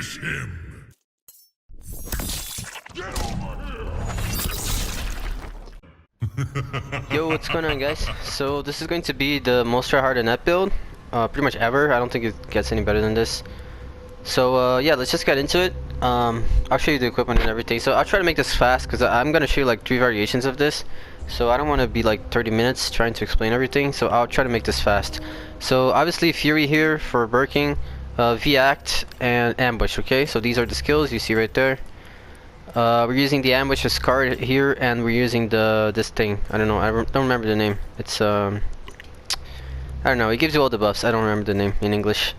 Finish him! Get over here! Yo, what's going on, guys? So this is going to be the most tryhard Annette build, pretty much ever. I don't think it gets any better than this. So yeah, let's just get into it. I'll show you the equipment and everything. So I'll try to make this fast because I'm gonna show you like 3 variations of this. So I don't want to be like 30 minutes trying to explain everything. So I'll try to make this fast. So obviously Fury here for Birking, V-Act and Ambush. Okay, so these are the skills you see right there. We're using the Ambush as card here, and we're using this thing. I don't know. I don't remember the name. It's I don't know. It gives you all the buffs. I don't remember the name in English.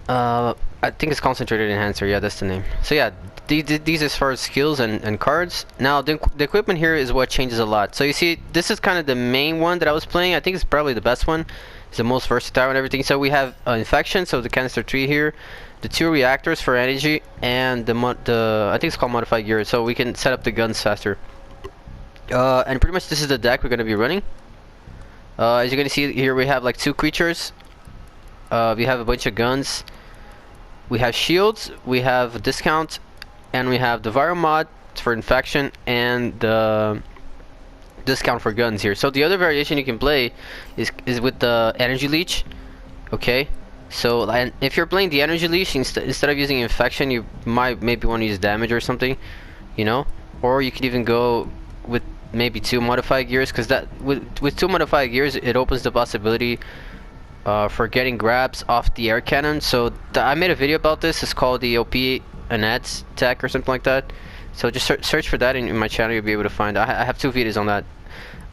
I think it's Concentrated Enhancer. Yeah, that's the name. So yeah, these as far as skills and cards. Now the equipment here is what changes a lot. So you see, this is kind of the main one that I was playing. I think it's probably the best one. It's the most versatile and everything. So we have Infection. So the canister 3 here. The 2 reactors for energy, and the I think it's called modified gear, so we can set up the guns faster. And pretty much this is the deck we're gonna be running. As you're gonna see here, we have like 2 creatures. We have a bunch of guns. We have shields. We have discount, and we have the viral mod for infection and the discount for guns here. So the other variation you can play is with the energy leech. Okay. So, and if you're playing the energy leash instead of using infection, you might maybe want to use damage or something, you know. Or you could even go with maybe 2 modified gears, because that with 2 modified gears, it opens the possibility for getting grabs off the air cannon. So I made a video about this. It's called the OP Annette tech or something like that. So just search for that in my channel. You'll be able to find. I have 2 videos on that.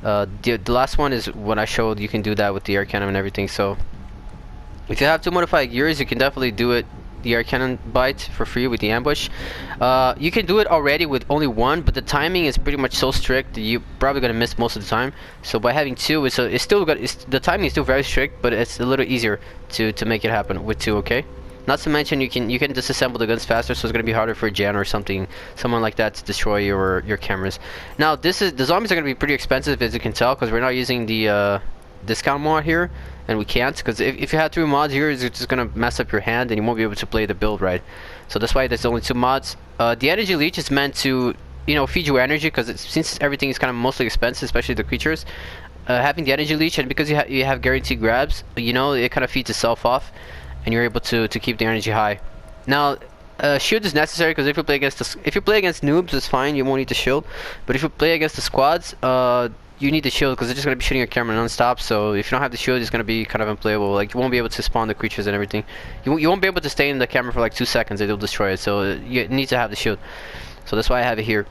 The last one is what I showed. You can do that with the air cannon and everything. So if you have 2 modified gears, you can definitely do it, the air cannon bite, for free with the ambush. You can do it already with only 1, but the timing is pretty much so strict that you're probably gonna miss most of the time. So by having 2, the timing is still very strict, but it's a little easier to make it happen with 2. Okay. Not to mention you can disassemble the guns faster, so it's gonna be harder for Jan or someone like that to destroy your cameras. Now the zombies are gonna be pretty expensive, as you can tell, because we're not using the discount mod here, and we can't, because if you have 3 mods here, it's just gonna mess up your hand and you won't be able to play the build right. So that's why there's only 2 mods. The energy leech is meant to, you know, feed you energy, because since everything is kind of mostly expensive, especially the creatures, having the energy leech, and because you have guaranteed grabs, you know, it kind of feeds itself off, and you're able to keep the energy high. Now shield is necessary, because if you play against noobs, it's fine, you won't need the shield. But if you play against the squads, you need the shield, because they're just going to be shooting your camera non-stop. So if you don't have the shield, it's going to be kind of unplayable. Like, you won't be able to spawn the creatures and everything. You won't be able to stay in the camera for like 2 seconds. It'll destroy it. So you need to have the shield. So that's why I have it here.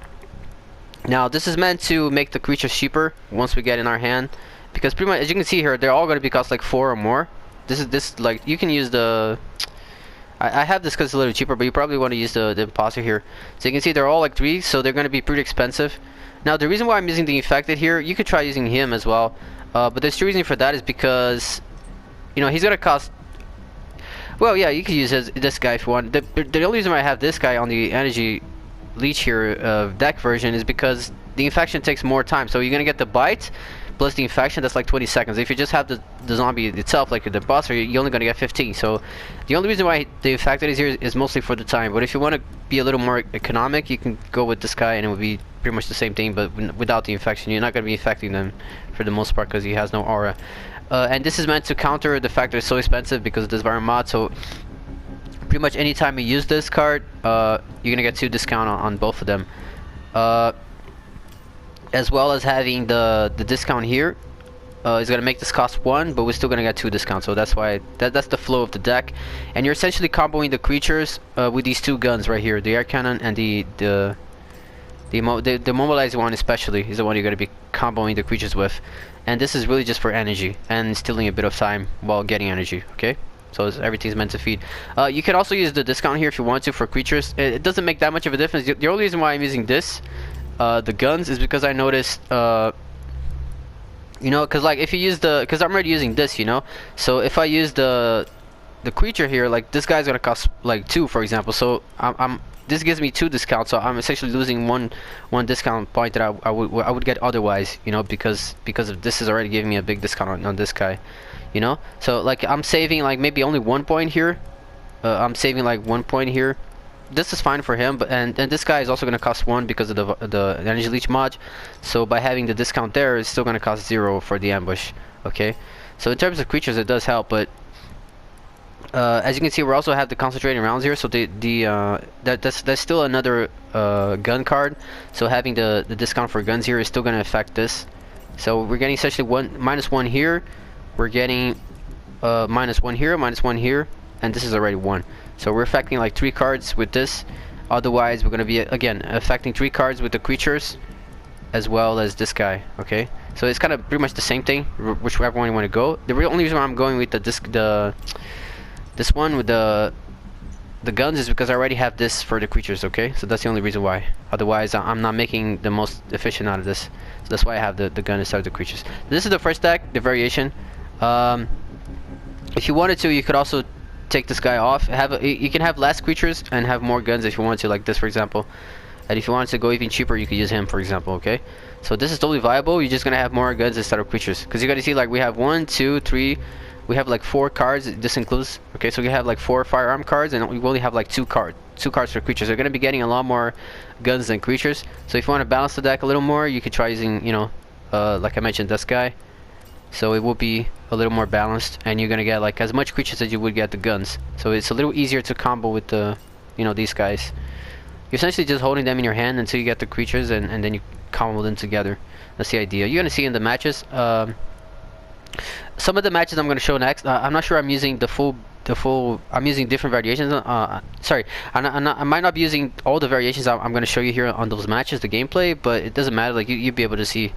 Now this is meant to make the creatures cheaper once we get in our hand, because pretty much, as you can see here, they're all going to be cost like 4 or more. This like, you can use the I have this because it's a little cheaper, but you probably want to use the imposter here. So you can see they're all like 3, so they're going to be pretty expensive. Now the reason why I'm using the infected here, you could try using him as well, but there's 2 reasons for that. Is because, you know, he's gonna cost, well, yeah, you could use this guy if you want. The only reason why I have this guy on the energy leech here deck version is because the infection takes more time. So you're gonna get the bite plus the infection, that's like 20 seconds. If you just have the zombie itself, like the boss, you're only gonna get 15. So the only reason why the infected is here is mostly for the time. But if you want to be a little more economic, you can go with this guy, and it would be pretty much the same thing, but without the infection. You're not gonna be infecting them for the most part, because he has no aura. And this is meant to counter the fact that it's so expensive because of this viral mod. So pretty much anytime you use this card, you're gonna get 2 discount on both of them. As well as having the discount here is going to make this cost 1, but we're still going to get 2 discounts. So that's why that's the flow of the deck. And you're essentially comboing the creatures with these 2 guns right here, the air cannon and the mobilizing one, especially is the one you're going to be comboing the creatures with. And this is really just for energy and stealing a bit of time while getting energy. Okay, so everything's meant to feed. You can also use the discount here if you want to for creatures. It doesn't make that much of a difference. The only reason why I'm using this, the guns, is because I noticed, you know, because like if you use because I'm already using this, you know, so if I use the creature here, like this guy's gonna cost like 2, for example. So this gives me 2 discounts, so I'm essentially losing one discount point that I would get otherwise, you know, because of this is already giving me a big discount on this guy, you know. So like I'm saving like maybe only 1 point here, I'm saving like 1 point here. This is fine for him, but and this guy is also going to cost 1 because of the energy leech mod. So by having the discount there, it's still going to cost 0 for the ambush. Okay, so in terms of creatures, it does help, but as you can see, we also have the concentrating rounds here. So that's still another gun card. So having the discount for guns here is still going to affect this. So we're getting essentially -1 here. We're getting -1 here, -1 here, and this is already 1. So we're affecting like 3 cards with this. Otherwise, we're going to be again affecting 3 cards with the creatures, as well as this guy. Okay, so it's kind of pretty much the same thing, whichever one you want to go. The only reason why I'm going with this one with the guns is because I already have this for the creatures. Okay, so that's the only reason why. Otherwise, I'm not making the most efficient out of this. So that's why I have the gun instead of the creatures. This is the first deck, the variation. If you wanted to, you could also take this guy off. You can have less creatures and have more guns if you want to, like this for example. And if you wanted to go even cheaper, you could use him for example. Okay, so this is totally viable. You're just gonna have more guns instead of creatures, because you gotta see, like, we have 1, 2, 3. We have like 4 cards. This includes, okay, so we have like 4 firearm cards, and we only have like 2 cards for creatures. You're gonna be getting a lot more guns than creatures. So if you want to balance the deck a little more, you could try using, you know, like I mentioned, this guy. So it will be a little more balanced, and you're gonna get like as much creatures as you would get the guns. So it's a little easier to combo with the, you know, these guys. You're essentially just holding them in your hand until you get the creatures, and then you combo them together. That's the idea. You're gonna see in the matches. Some of the matches I'm going to show next, I'm not sure I'm using the full, I'm using different variations. Sorry, I might not be using all the variations I'm going to show you here on those matches, the gameplay, but it doesn't matter. Like, you'll be able to see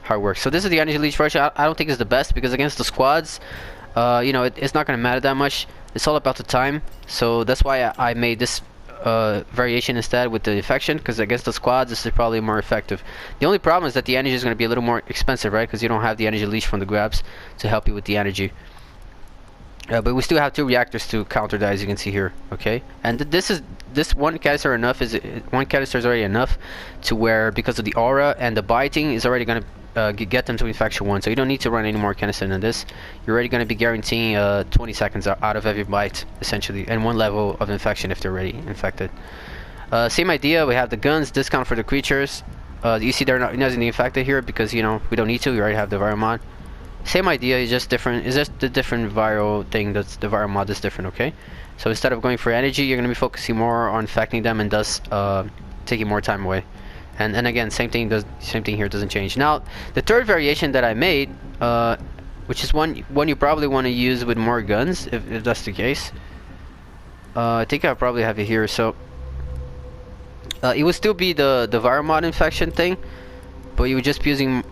how it works. So this is the energy leech version. I don't think it's the best, because against the squads, you know, it's not going to matter that much. It's all about the time. So that's why I made this variation instead with the infection, because against the squads this is probably more effective. The only problem is that the energy is going to be a little more expensive, right? Because you don't have the energy leech from the grabs to help you with the energy. But we still have 2 reactors to counter that, as you can see here. Okay, and this one canister one canister is already enough to where, because of the aura and the biting, is already going to get them to infection 1. So you don't need to run any more canister than this. You're already going to be guaranteeing 20 seconds out of every bite, essentially, and 1 level of infection if they're already infected. Same idea. We have the guns, discount for the creatures. You see they're not infected here because, you know, we don't need to. We already have the viral mod. Same idea, it's just different. It's just the different viral thing. That's the viral mod is different. Okay, so instead of going for energy, you're going to be focusing more on infecting them, and thus taking more time away. And again, same thing here, doesn't change. Now, the third variation that I made, which is one you probably want to use with more guns, if that's the case. I think I probably have it here. So it would still be the viral mod infection thing, but you would just be using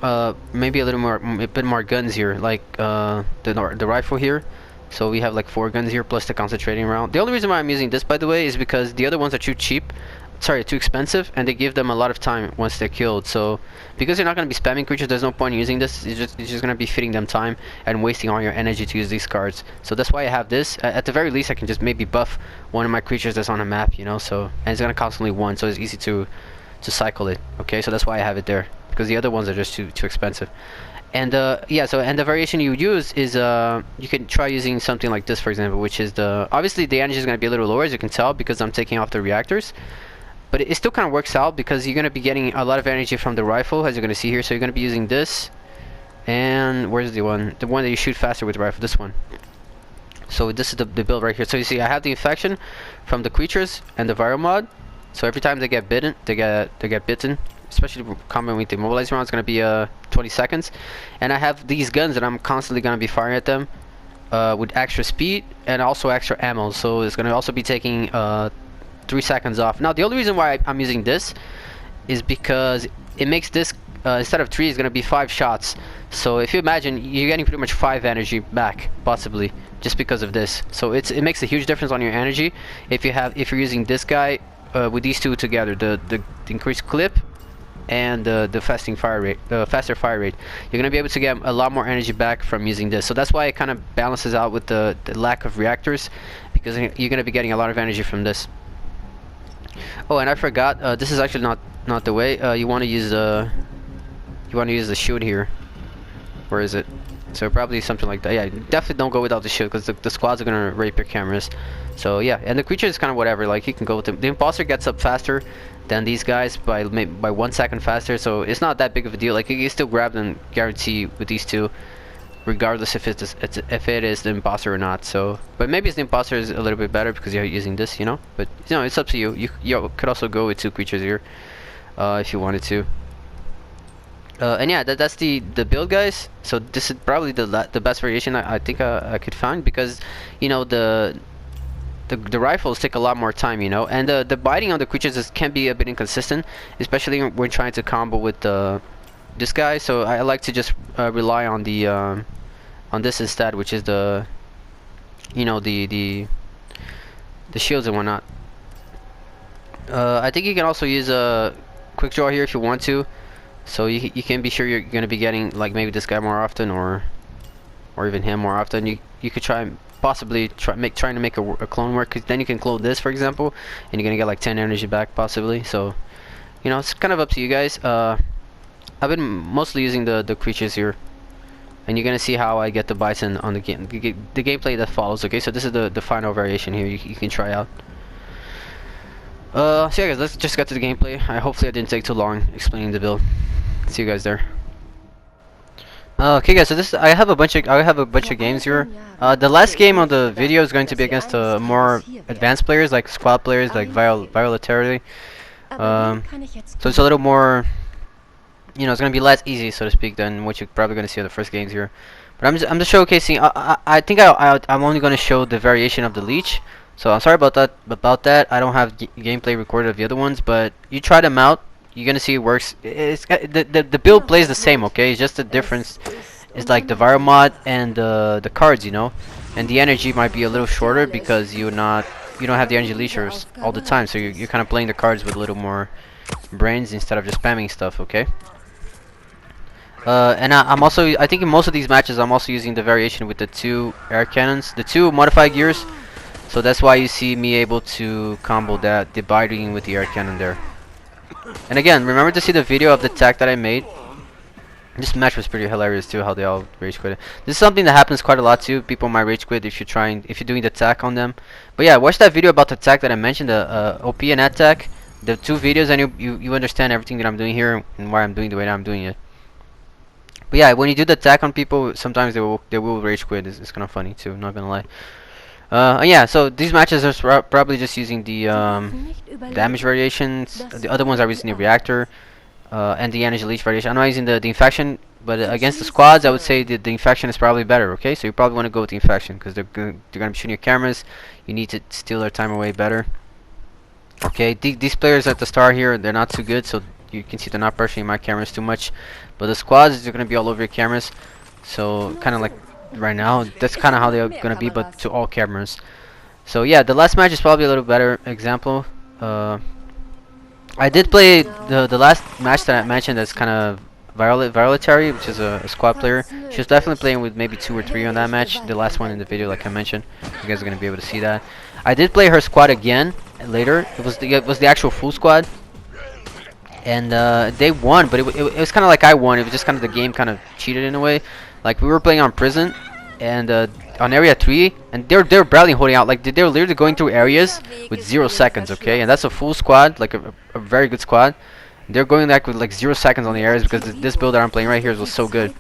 maybe a bit more guns here, like the rifle here. So we have like 4 guns here plus the concentrating round. The only reason why I'm using this, by the way, is because the other ones are too expensive, and they give them a lot of time once they're killed. So because you're not going to be spamming creatures, there's no point in using this. It's just going to be feeding them time and wasting all your energy to use these cards. So that's why I have this. At the very least, I can just maybe buff one of my creatures that's on a map, you know. So, and it's going to cost only 1, so it's easy to cycle it. Okay, so that's why I have it there, because the other ones are just too expensive. And yeah, so, and the variation you use is you can try using something like this, for example, which is obviously the energy is going to be a little lower, as you can tell, because I'm taking off the reactors. But it still kind of works out, because you're going to be getting a lot of energy from the rifle, as you're going to see here. So you're going to be using this. And where's the one? The one that you shoot faster with the rifle, this one. So this is the build right here. So you see I have the infection from the creatures and the viral mod. So every time they get bitten, they get bitten. Especially combining with the immobilizer round, it's going to be 20 seconds. And I have these guns that I'm constantly going to be firing at them with extra speed and also extra ammo. So it's going to also be taking 3 seconds off. Now the only reason why I'm using this is because it makes this instead of 3, it's going to be 5 shots. So if you imagine, you're getting pretty much 5 energy back, possibly, just because of this. So it makes a huge difference on your energy if you're using this guy with these 2 together, the increased clip and the faster fire rate. You're going to be able to get a lot more energy back from using this. So that's why it kind of balances out with the lack of reactors, because you're going to be getting a lot of energy from this. Oh, and I forgot, this is actually not the way. You want to use the shield here. Where is it? So probably something like that. Yeah, definitely don't go without the shield because the squads are gonna rape your cameras. So yeah, and the creature is kind of whatever. Like you can go with the imposter gets up faster than these guys by 1 second faster. So it's not that big of a deal. Like you can still grab them, guarantee with these two, regardless if if it is the imposter or not. So, but maybe the imposter is a little bit better because you're using this, you know. But you know, it's up to you. You could also go with 2 creatures here, if you wanted to. And yeah, that's the build, guys. So this is probably the best variation I think I could find because, you know, the rifles take a lot more time, you know, and the biting on the creatures can be a bit inconsistent, especially when trying to combo with this guy. So I like to just rely on the on this instead, which is the, you know, the shields and whatnot. I think you can also use a quick draw here if you want to. So you can be sure you're gonna be getting like maybe this guy more often, or even him more often. You could possibly trying to make a clone work, because then you can clone this, for example, and you're gonna get like 10 energy back possibly. So you know, it's kind of up to you guys. I've been mostly using the creatures here, and you're gonna see how I get the bison on the gameplay that follows. Okay, so this is the final variation here. You can try out. So yeah, guys, let's just get to the gameplay. Hopefully I didn't take too long explaining the build. See you guys there. Okay, guys, so I have a bunch of games here. The last game on the video is going to be against more advanced players, like squad players, like Violetary. So it's a little more, you know, it's gonna be less easy, so to speak, than what you're probably gonna see on the first games here. But I'm just showcasing. I think I'm only gonna show the variation of the leech. So I'm sorry about that. I don't have gameplay recorded of the other ones, but you try them out. You're gonna see it works. The build plays the same, okay? It's just the difference is like the viral mod and the cards, you know, and the energy might be a little shorter because you don't have the energy leechers all the time. So you're kind of playing the cards with a little more brains instead of just spamming stuff, okay? And I think in most of these matches I'm also using the variation with the 2 air cannons, the 2 modified gears. So that's why you see me able to combo the biting with the air cannon there. And again, remember to see the video of the attack that I made. This match was pretty hilarious too, how they all rage quit. This is something that happens quite a lot too. People might rage quit if you're doing the attack on them. But yeah, watch that video about the attack that I mentioned, the OP and attack. The 2 videos, and you understand everything that I'm doing here and why I'm doing the way that I'm doing it. But yeah, when you do the attack on people, sometimes they will rage quit. It's kind of funny too, not gonna lie. Yeah, so these matches are probably just using the damage variations. The other ones are using the reactor and the energy leech variation. I'm not using the infection, but against the squads, I would say the infection is probably better. Okay, so you probably want to go with the infection because they're gonna be shooting your cameras. You need to steal their time away better. Okay, these players at the start here, they're not too good, so you can see they're not pressuring my cameras too much. But the squads, they're gonna be all over your cameras. So kind of like right now, that's kind of how they're gonna be, but to all cameras. So yeah, the last match is probably a little better example. I did play the last match that I mentioned that's kind of Violetary, which is a squad player. She was definitely playing with maybe 2 or 3 on that match. The last one in the video, like I mentioned, you guys are gonna be able to see that. I did play her squad again later. It was the actual full squad, and they won. But it was kind of like I won. It was just kind of the game kind of cheated in a way. Like we were playing on prison, and on area 3, and they're barely holding out. Like they're literally going through areas with 0 seconds, okay? And that's a full squad, like a very good squad. They're going back with like 0 seconds on the areas because this build that I'm playing right here was so good.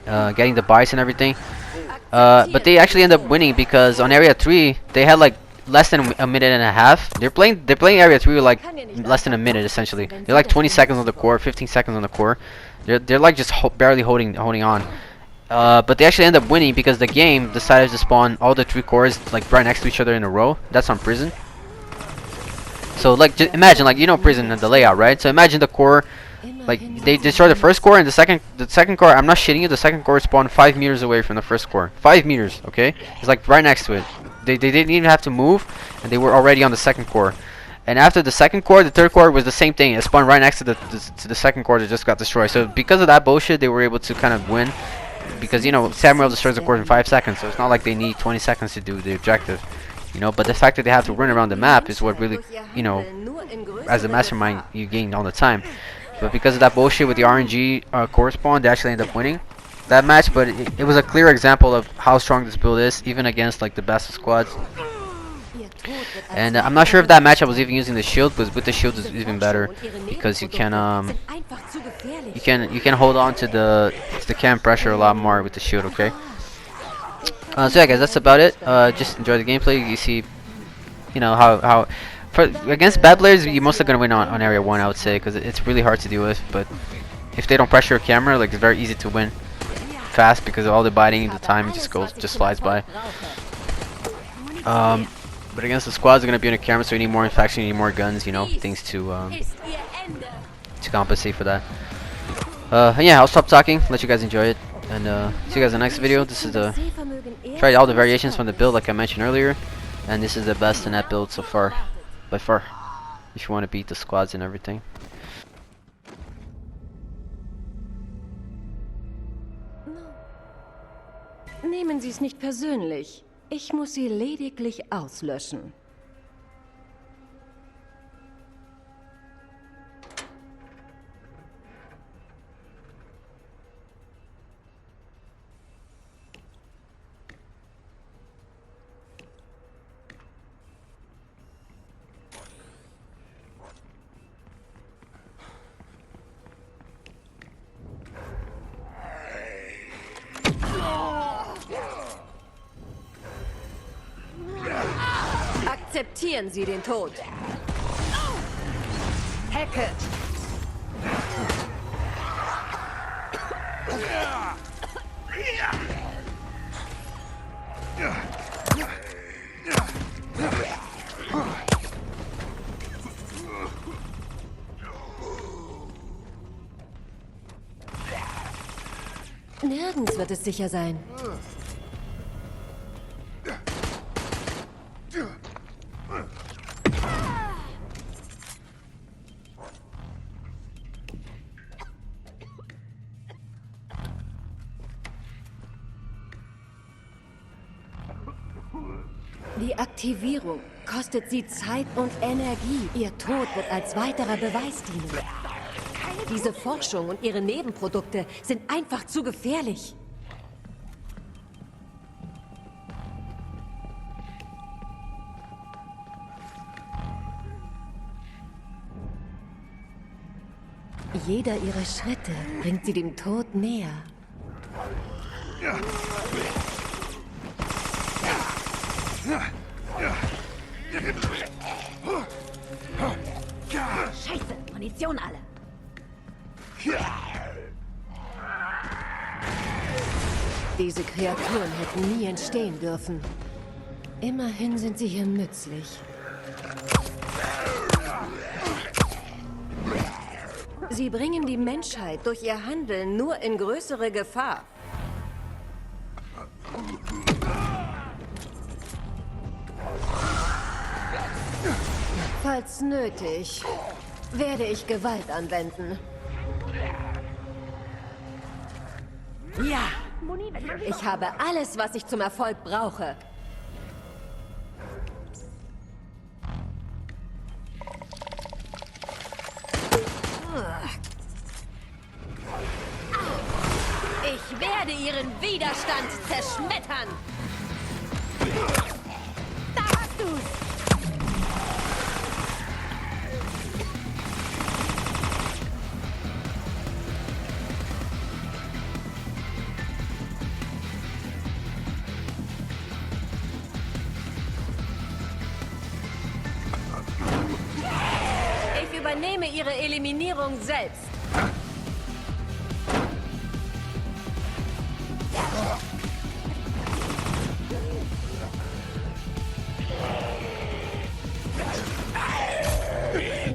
Getting the bites and everything. But they actually end up winning because on area 3 they had like less than a minute and a half. They're playing area 3 with like less than a minute essentially. They're like 20 seconds on the core, 15 seconds on the core. They're like just barely holding on. But they actually end up winning because the game decided to spawn all the 3 cores like right next to each other in a row. That's on prison. So like just imagine, like, you know, prison and the layout, right? So imagine the core, like they destroy the first core, and the second core, I'm not shitting you, the second core spawned 5 meters away from the first core. 5 meters, okay? It's like right next to it. They didn't even have to move, and they were already on the second core. And after the second core, the third core was the same thing. It spawned right next to the second core that just got destroyed. So because of that bullshit, they were able to kind of win. Because, you know, Samuel destroys the core in 5 seconds, so it's not like they need 20 seconds to do the objective. You know, but the fact that they have to run around the map is what really, you know, as a mastermind, you gain all the time. But because of that bullshit with the RNG core spawn, they actually end up winning. that match, but it was a clear example of how strong this build is, even against like the best of squads. And I'm not sure if that match I was even using the shield, but with the shield is even better because you can hold on to the cam pressure a lot more with the shield. Okay. So yeah, guys, that's about it. Just enjoy the gameplay. You see, you know how against bad players you're mostly gonna win on area 1, I would say, because it's really hard to deal with. But if they don't pressure your camera, like it's very easy to win fast because all the biting, the time just flies by. But against the squads, are gonna be on the camera, so you need more infection, you need more guns, you know, things to compensate for that. And yeah, I'll stop talking, let you guys enjoy it, and see you guys in the next video. This is tried all the variations from the build like I mentioned earlier, and this is the best Annette build so far, by far, if you want to beat the squads and everything. Nehmen Sie es nicht persönlich. Ich muss sie lediglich auslöschen. Akzeptieren Sie den Tod. Hecke! Nirgends wird es sicher sein. Die Aktivierung kostet sie Zeit und Energie. Ihr Tod wird als weiterer Beweis dienen. Diese Forschung und ihre Nebenprodukte sind einfach zu gefährlich. Jeder ihrer Schritte bringt sie dem Tod näher. Scheiße, Munition alle. Diese Kreaturen hätten nie entstehen dürfen. Immerhin sind sie hier nützlich. Sie bringen die Menschheit durch ihr Handeln nur in größere Gefahr. Falls nötig, werde ich Gewalt anwenden. Ja, ich habe alles, was ich zum Erfolg brauche. Ich werde ihren Widerstand zerschmettern. Da hast du's. Ich übernehme ihre Eliminierung selbst.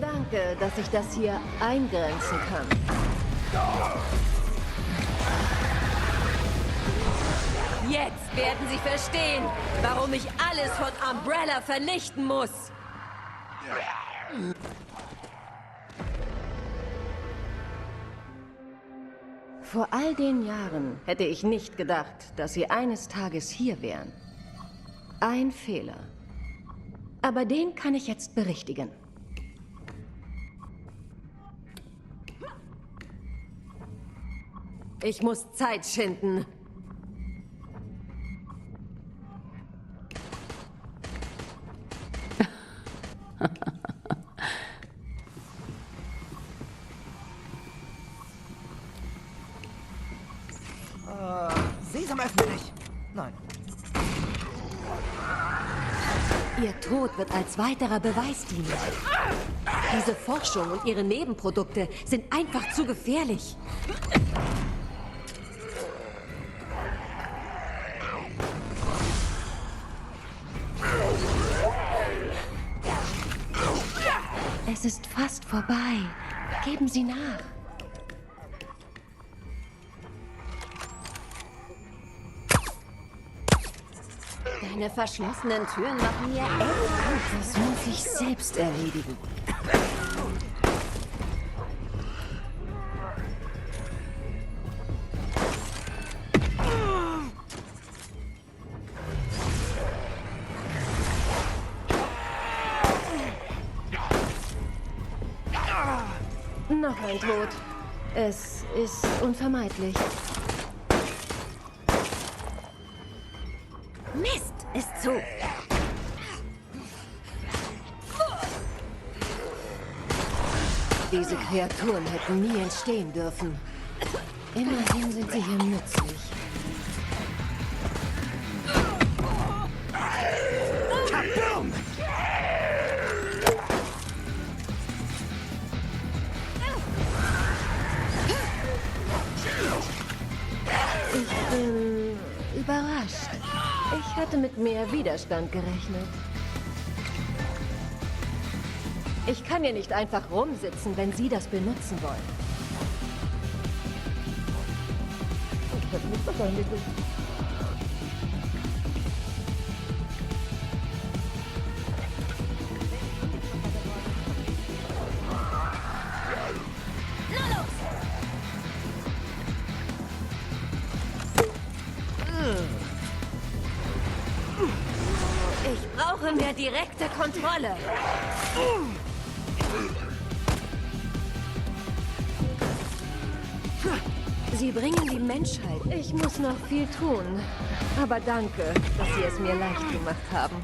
Danke, dass ich das hier eingrenzen kann. Jetzt werden Sie verstehen, warum ich alles von Umbrella vernichten muss. Vor all den Jahren hätte ich nicht gedacht, dass Sie eines Tages hier wären. Ein Fehler. Aber den kann ich jetzt berichtigen. Ich muss Zeit schinden. Sesam, öffne dich! Nein. Ihr Tod wird als weiterer Beweis dienen. Diese Forschung und ihre Nebenprodukte sind einfach zu gefährlich. Es ist fast vorbei. Geben Sie nach. Deine verschlossenen Türen machen mir echt Angst. Das muss ich selbst erledigen. Noch ein Tod. Es ist unvermeidlich. Mist, ist zu. Diese Kreaturen hätten nie entstehen dürfen. Immerhin sind sie hier nützlich. Ich bin überrascht. Ich hatte mit mehr Widerstand gerechnet. Ich kann hier nicht einfach rumsitzen, wenn Sie das benutzen wollen. Das ist wahrscheinlich nicht. Ich brauche mehr direkte Kontrolle. Sie bringen die Menschheit. Ich muss noch viel tun. Aber danke, dass Sie es mir leicht gemacht haben.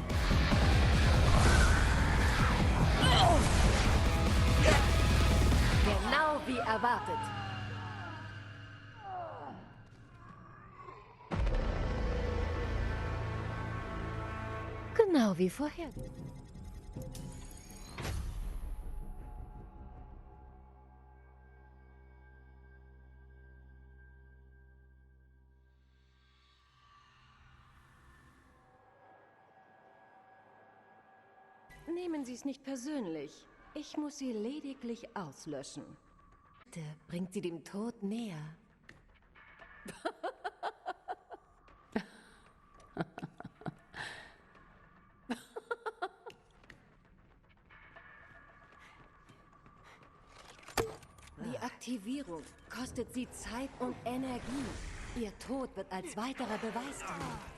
Genau wie erwartet. Genau wie vorher. Nehmen Sie es nicht persönlich. Ich muss Sie lediglich auslöschen. Bitte bringt Sie dem Tod näher. Die Aktivierung kostet Sie Zeit und Energie. Ihr Tod wird als weiterer Beweis dienen.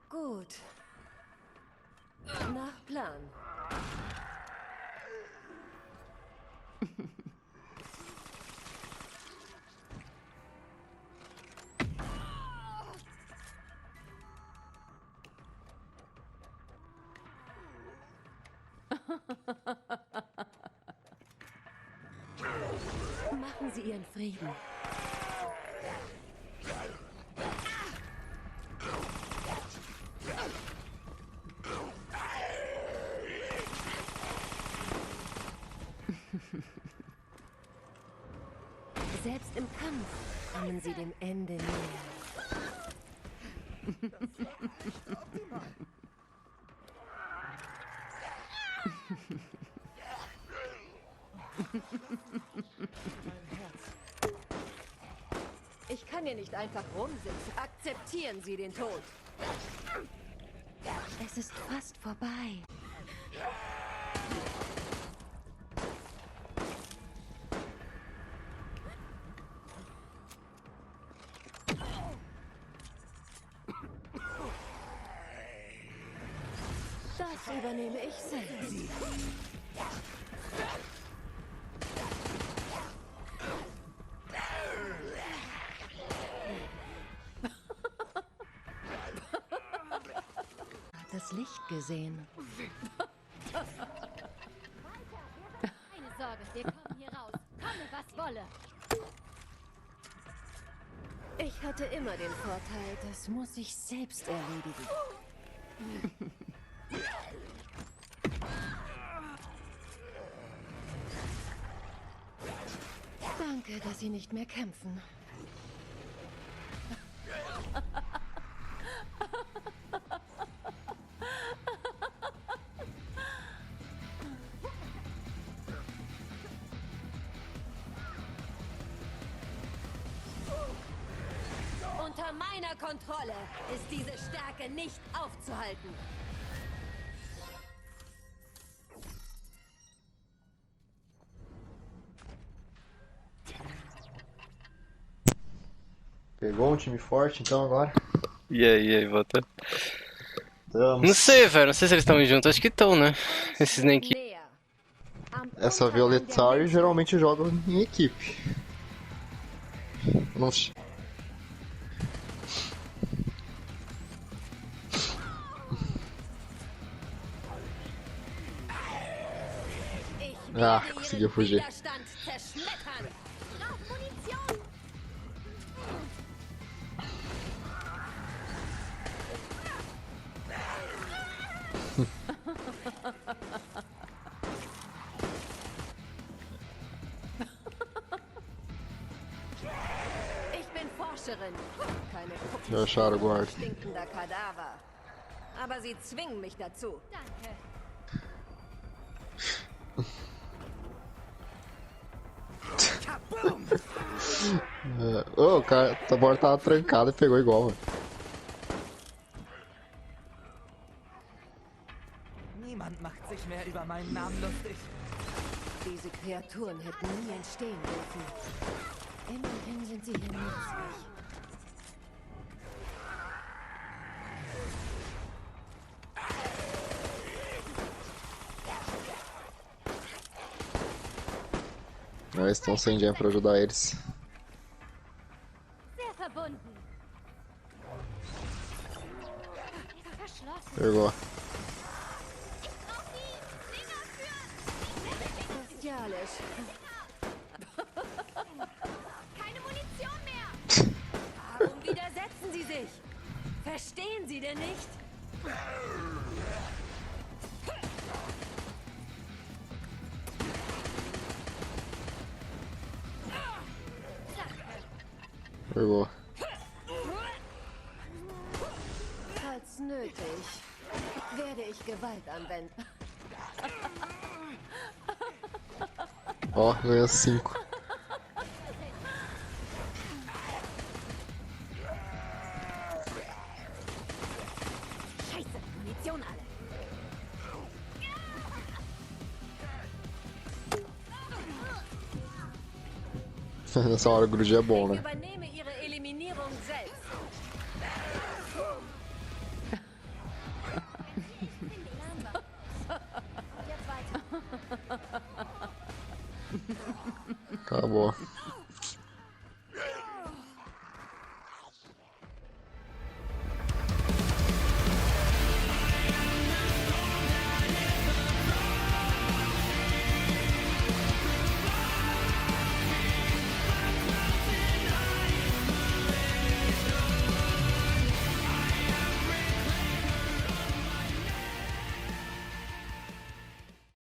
Gut. Nach Plan. Machen Sie Ihren Frieden. Selbst im Kampf kommen Sie dem Ende näher. Ich kann hier nicht einfach rumsitzen. Akzeptieren Sie den Tod. Es ist fast vorbei. Das übernehme ich selbst. Hat das Licht gesehen. Keine Sorge, wir kommen hier raus. Komme, was wolle. Ich hatte immer den Vorteil, das muss ich selbst erledigen. Danke, dass Sie nicht mehr kämpfen. Unter meiner Kontrolle ist diese Stärke nicht aufzuhalten. Pegou um time forte então agora? E aí, volta? Não Estamos. sei, velho. Não sei se eles estão juntos. Acho que estão, né? Esses nem que. Näher. Am Essa Untergang der Violetário Menschheit. geralmente joga em equipe. Não sei. Ich Ah, werde conseguiu ihren fugir. Widerstand zerschmettern. Braucht Munition. Ich bin Forscherin. Keine Já acharam o Puppenspieler guarda. stinkender Kadaver. Aber sie zwingen mich dazu. Danke. Ô, o cara, a borda tava trancada e pegou igual, mano. Niemand macht sich mehr über meinen Namen lustig. Diese Kreaturen hätten nie entstehen dürfen. Immerhin sind sie hier nützlich. Eles estão sem dinheiro pra ajudar eles. Sehr verbunden. Verschlossen. Pegou. Bestialisch. Keine Munition mehr. Warum widersetzen sie sich? Verstehen sie denn nicht? Pegou. Falls nötig, werde ich Gewalt anwenden. Ó, ganhou 5. Scheiße, Munition alle. Nessa hora o Grudge é bom, Ich né? übernehme ihre Eliminierung selbst. Jetzt weiter. Acabou.